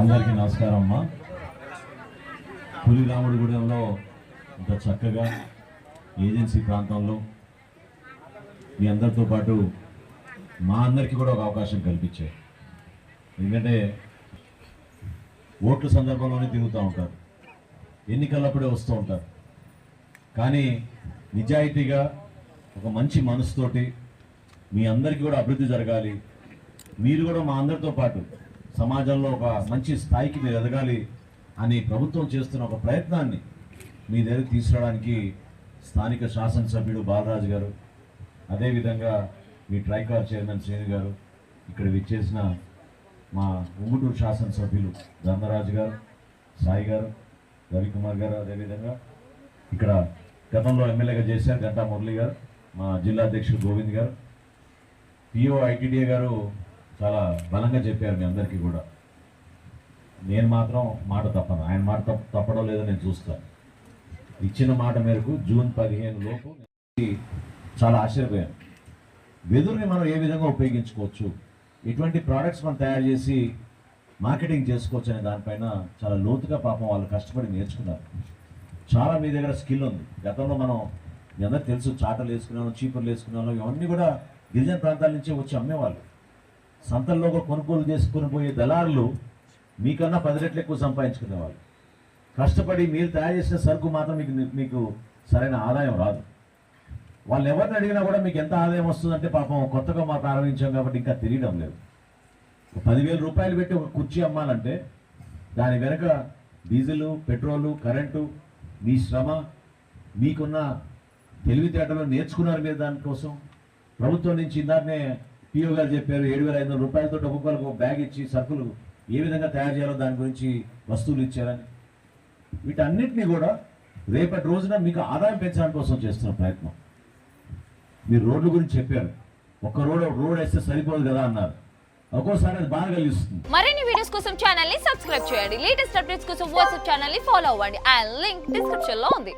అందరికీ నమస్కారం అమ్మా. పులిరాముడిగూడెంలో ఇంత చక్కగా ఏజెన్సీ ప్రాంతంలో మీ అందరితో పాటు మా అందరికీ కూడా ఒక అవకాశం కల్పించాయి. ఎందుకంటే ఓట్ల సందర్భంలోనే తిరుగుతూ ఉంటారు, ఎన్నికలప్పుడే వస్తూ ఉంటారు. కానీ నిజాయితీగా ఒక మంచి మనసుతోటి మీ అందరికీ కూడా అభివృద్ధి జరగాలి, మీరు కూడా మా అందరితో పాటు సమాజంలో ఒక మంచి స్థాయికి మీరు ఎదగాలి అని ప్రభుత్వం చేస్తున్న ఒక ప్రయత్నాన్ని మీ దగ్గర తీసుకురావడానికి స్థానిక శాసనసభ్యుడు బాలరాజు గారు, అదేవిధంగా మీ ట్రైకార్ చైర్మన్ శ్రేణి గారు, ఇక్కడ విచ్చేసిన మా ఉంగుటూరు శాసనసభ్యులు ధర్మరాజు గారు, సాయి గారు, రవికుమార్ గారు, అదేవిధంగా ఇక్కడ గతంలో ఎమ్మెల్యేగా చేశారు గంటా మురళి గారు, మా జిల్లా అధ్యక్షుడు గోవింద్ గారు, పిఓ ఐటీడీఏ గారు చాలా బలంగా చెప్పారు మీ అందరికీ కూడా. నేను మాత్రం మాట తప్పను, ఆయన మాట తప్పడం లేదో నేను చూస్తాను. ఇచ్చిన మాట మేరకు జూన్ 15 లోపు చాలా ఆశ్చర్యపోయాను. వెదురుని మనం ఏ విధంగా ఉపయోగించుకోవచ్చు, ఎటువంటి ప్రోడక్ట్స్ మనం తయారు చేసి మార్కెటింగ్ చేసుకోవచ్చు అనే దానిపైన చాలా లోతుగా పాపం వాళ్ళు కష్టపడి నేర్చుకున్నారు. చాలా మీ దగ్గర స్కిల్ ఉంది. గతంలో మనం మీ అందరికి తెలుసు, చాటలు వేసుకున్నాను, చీపుర్లు వేసుకున్నాను, ఇవన్నీ కూడా గిరిజన ప్రాంతాల నుంచి వచ్చి అమ్మేవాళ్ళు. సంతల్లో కొనుగోలు చేసుకుని పోయే దళారులు మీకన్నా 10 రెట్లు ఎక్కువ సంపాదించుకునేవాళ్ళు. కష్టపడి మీరు తయారు చేసిన సరుకు మాత్రం మీకు సరైన ఆదాయం రాదు. వాళ్ళు ఎవరిని అడిగినా కూడా మీకు ఎంత ఆదాయం వస్తుందంటే పాపం కొత్తగా మా ప్రారంభించాం కాబట్టి ఇంకా తెలియడం లేదు. 10,000 రూపాయలు పెట్టి ఒక కుర్చీ అమ్మాలంటే దాని వెనక డీజిల్, పెట్రోలు, కరెంటు, మీ శ్రమ, మీకున్న తెలివితేటలు నేర్చుకున్నారు మీరు. దానికోసం ప్రభుత్వం నుంచి ఇందాకనే పిఓ గారు చెప్పారు, 7,500 రూపాయలతో ఒక్కొక్కరికి ఒక బ్యాగ్ ఇచ్చి సరుకులు ఏ విధంగా తయారు చేయాలో దాని గురించి వస్తువులు ఇచ్చారని. వీటన్నిటినీ కూడా రేపటి రోజున మీకు ఆదాయం పెంచడం కోసం చేస్తున్న ప్రయత్నం. మీరు రోడ్ల గురించి చెప్పారు, ఒక్క రోడ్ వేస్తే సరిపోదు కదా అన్నారు. ఒక్కోసారి అది బాగా కలిగిస్తుంది. మరిన్ని వీడియోస్ కోసం ఛానల్ ని సబ్స్క్రైబ్ చేయండి. లేటెస్ట్ అప్డేట్స్ కోసం వాట్సాప్ ఛానల్ ని ఫాలో అవ్వండి. ఆ లింక్ డిస్క్రిప్షన్ లో ఉంది.